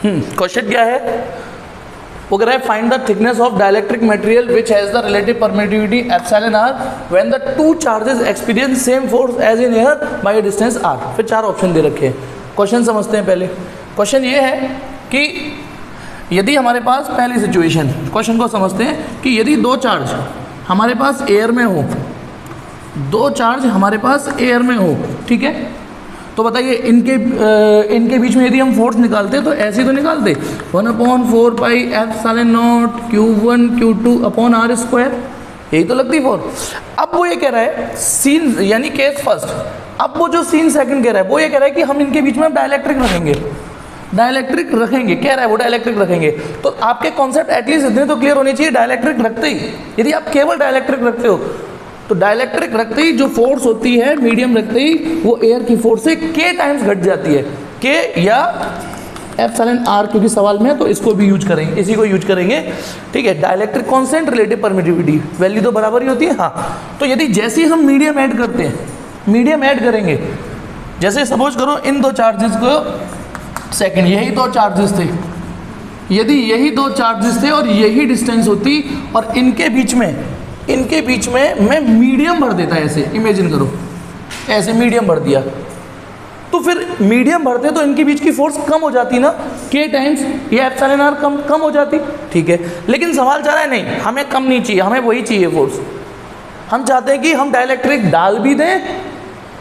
Question क्या है, वो कह रहा है find the thickness of dielectric material which has the relative permittivity epsilon r when the two charges experience same force as in air by a distance r. फिर 4 option दे रखे हैं। Question समझते हैं पहले। क्वेश्चन ये है कि यदि हमारे पास, पहली सिचुएशन, क्वेश्चन को समझते हैं कि यदि 2 चार्ज हमारे पास एयर में हो, 2 चार्ज हमारे पास एयर में हो, ठीक है, तो बताइए इनके बीच में यदि हम फोर्स निकालते तो ऐसे तो निकालते 1/4 pi epsilon not Q1 Q2 upon R square, यही तो लगती फोर्स। अब वो ये कह रहा है सीन यानी केस फर्स्ट, अब वो जो सीन सेकंड कह रहा है वो ये कह रहा है कि हम इनके बीच में डाइलेक्ट्रिक रखेंगे, डाइलेक्ट्रिक रखेंगे, कह रहा है वो डाइलेक्ट्रिक रखेंगे। तो आपके कॉन्सेप्ट एटलीस्ट इतने तो क्लियर होने चाहिए, डाइलेक्ट्रिक रखते ही, यदि आप केवल डाइलेक्ट्रिक रखते हो तो डाइलेक्ट्रिक रखते ही जो फोर्स होती है मीडियम रखते ही वो एयर की फोर्स से k टाइम्स घट जाती है, k या एप्सिलॉन r, क्योंकि सवाल में है तो इसको भी यूज करेंगे, इसी को यूज करेंगे, ठीक है। Dielectric constant, relative permittivity, value तो बराबर ही होती है। हाँ, तो यदि जैसे ही हम मीडियम ऐड करते हैं, मीडियम ऐड करेंगे, जैसे सपोज करो इन 2 चार्जेस को, सेकंड, यही 2 चार्जेस थे, यदि यही 2 चार्जेस थे और यही डिस्टेंस होती और इनके बीच में मैं मीडियम भर देता, ऐसे इमेजिन करो, ऐसे मीडियम भर दिया, तो फिर मीडियम भरते तो इनके बीच की फोर्स कम हो जाती ना, k टाइम्स ये एप्सिलॉन r कम हो जाती, ठीक है। लेकिन सवाल चाह रहा है नहीं, हमें कम नहीं चाहिए, हमें वही चाहिए फोर्स। हम चाहते हैं कि हम डाइलेक्ट्रिक डाल भी दें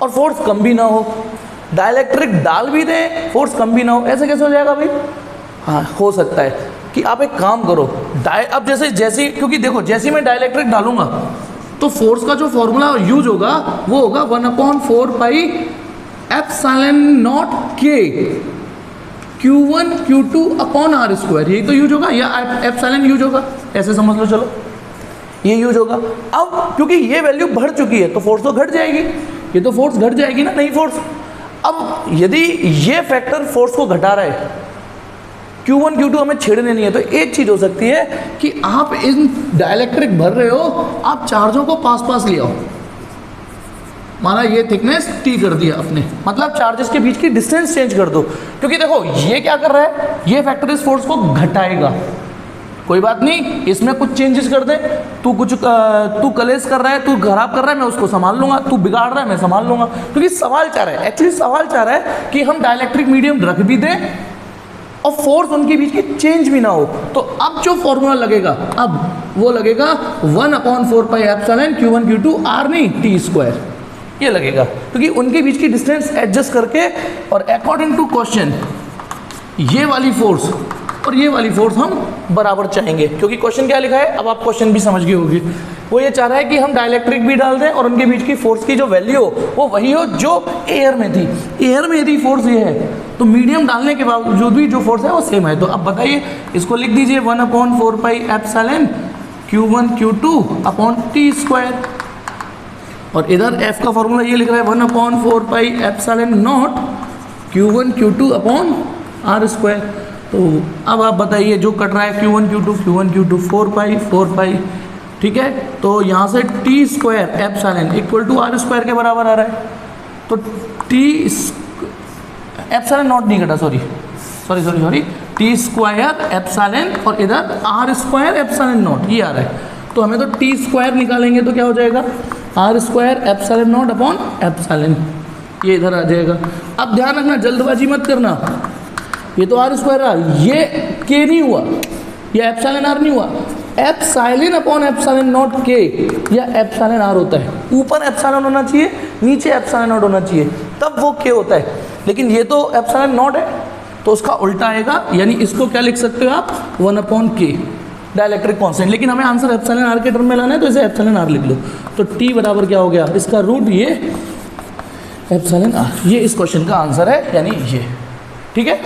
और फोर्स कम भी ना हो, डाइलेक्ट्रिक डाल भी दें, फोर्स कम भी ना हो। ऐसे कैसे हो जाएगा भाई? हाँ, हो सकता है कि आप एक काम करो, अब जैसे क्योंकि देखो जैसे मैं डाइलेक्ट्रिक डालूंगा तो फोर्स का जो फॉर्मूला यूज होगा वो होगा 1/4 pi epsilon not k Q1 Q2 upon R square, यही तो यूज होगा, या एप्सिलॉन यूज होगा, ऐसे समझ लो, चलो ये यूज होगा। अब क्योंकि ये वैल्यू बढ़ चुकी है तो फोर्स तो घट जाएगी, ये तो फोर्स घट जाएगी ना, नहीं फोर्स। अब यदि ये फैक्टर फोर्स को घटा रहा है, Q1 Q2 हमें छेड़ने नहीं है, तो एक चीज हो सकती है कि आप इन डाइलेक्ट्रिक भर रहे हो, आप चार्जों को पास ले आओ, माना ये थिकनेस T कर दिया अपने, मतलब चार्जेस के बीच की डिस्टेंस चेंज कर दो, क्योंकि देखो ये क्या कर रहा है, ये फैक्टर इस फोर्स को घटाएगा। कोई बात नहीं, इसमें कुछ चेंजेस कर दे, तू कलेश कर रहा है, तू खराब कर रहा है, मैं उसको संभाल लूंगा, तू बिगाड़ रहा है मैं संभाल लूंगा, क्योंकि सवाल चाह रहा है, एक्चुअली सवाल चाह रहा है कि हम डाइलेक्ट्रिक मीडियम रख भी दें और फोर्स उनके बीच की चेंज भी ना हो। तो अब जो फॉर्मूला लगेगा, अब वो लगेगा 1/4 pi epsilon Q1 Q2 R नहीं T स्क्वायर, ये लगेगा, क्योंकि उनके बीच की डिस्टेंस एडजस्ट करके और अकॉर्डिंग टू क्वेश्चन ये वाली फोर्स और ये वाली फोर्स हम बराबर चाहेंगे, क्योंकि क्वेश्चन क्या लिखा है, अब आप क्वेश्चन भी समझ गए होगी। वो ये चाह रहा है कि हम डाइलेक्ट्रिक भी डाल दें और उनके बीच की फोर्स की जो वैल्यू हो वो वही हो जो एयर में थी। एयर में यदि फोर्स ये है तो मीडियम डालने के बावजूद भी जो फोर्स है वो सेम है। तो अब बताइए, इसको लिख दीजिए 1/4 pi epsilon Q1 Q2 upon T square, और इधर F का फॉर्मूला ये लिख रहा है 1/4 pi epsilon not Q1 Q2 upon R square. तो अब आप बताइए जो कट रहा है Q1 Q2 4 पाई, ठीक है। तो यहाँ से T square epsilon equal to R square के बराबर आ रहा है, तो एप्सिलॉन नॉट नहीं कटा, सॉरी T स्क्वायर एप्सिलॉन और इधर R स्क्वायर एप्सिलॉन नॉट, ये आ रहा है। तो हमें तो T स्क्वायर निकालेंगे तो क्या हो जाएगा, R square epsilon not upon epsilon, ये इधर आ जाएगा। अब ध्यान रखना, जल्दबाजी मत करना, ये तो R स्क्वायर रहा, ये K नहीं हुआ, या एप्सिलॉन R नहीं हुआ, epsilon upon epsilon not K या एप्सिलॉन R होता है। ऊपर एप्सिलॉन होना चाहिए, नीचे एप्सिलॉन नॉट होना चाहिए, तब वो K होता है। लेकिन ये तो एप्सिलॉन नॉट है तो उसका उल्टा आएगा, यानी इसको क्या लिख सकते हो आप, 1/K डाइलेक्ट्रिक कांस्टेंट। लेकिन हमें आंसर एप्सिलॉन R के टर्म में लाना है तो इसे एप्सिलॉन R लिख लो। तो T बराबर क्या हो गया, इसका रूट ये एप्सिलॉन R, ये इस क्वेश्चन का आंसर है, यानी ये, ठीक है।